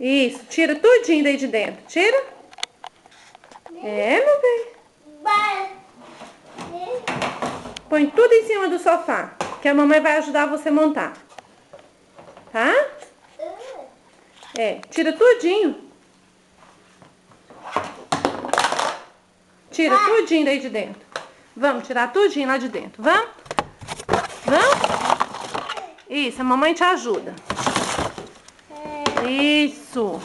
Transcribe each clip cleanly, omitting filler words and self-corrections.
Isso, tira tudinho daí de dentro. Tira. É, meu bem. Põe tudo em cima do sofá, que a mamãe vai ajudar você a montar. Tá? É, tira tudinho. Tira tudinho daí de dentro. Vamos tirar tudinho lá de dentro. Vamos? Vamos? Isso, a mamãe te ajuda. Isso.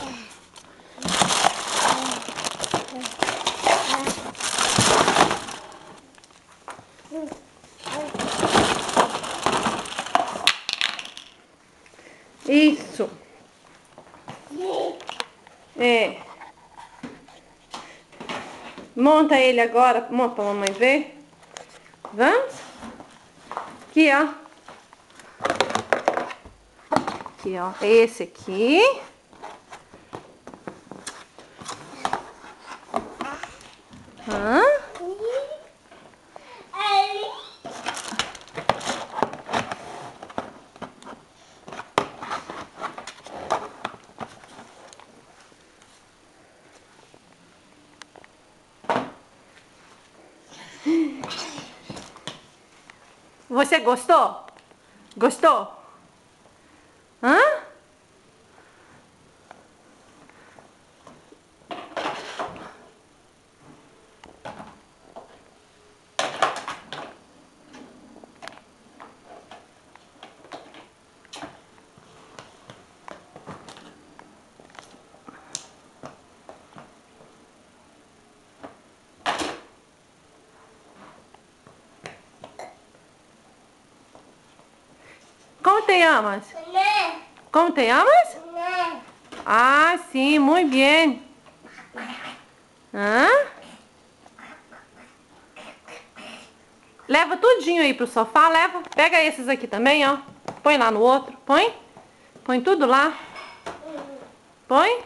Isso. É. Monta ele agora, monta pra mamãe ver. Vamos? Aqui, ó. Aqui, ó. Esse aqui. Hã? Você gostou? Gostou? Hã? Como te llamas? Como te llamas? Ah, sim, muito bem. Hã? Leva tudinho aí pro sofá, leva. Pega esses aqui também, ó. Põe lá no outro, põe. Põe tudo lá. Põe.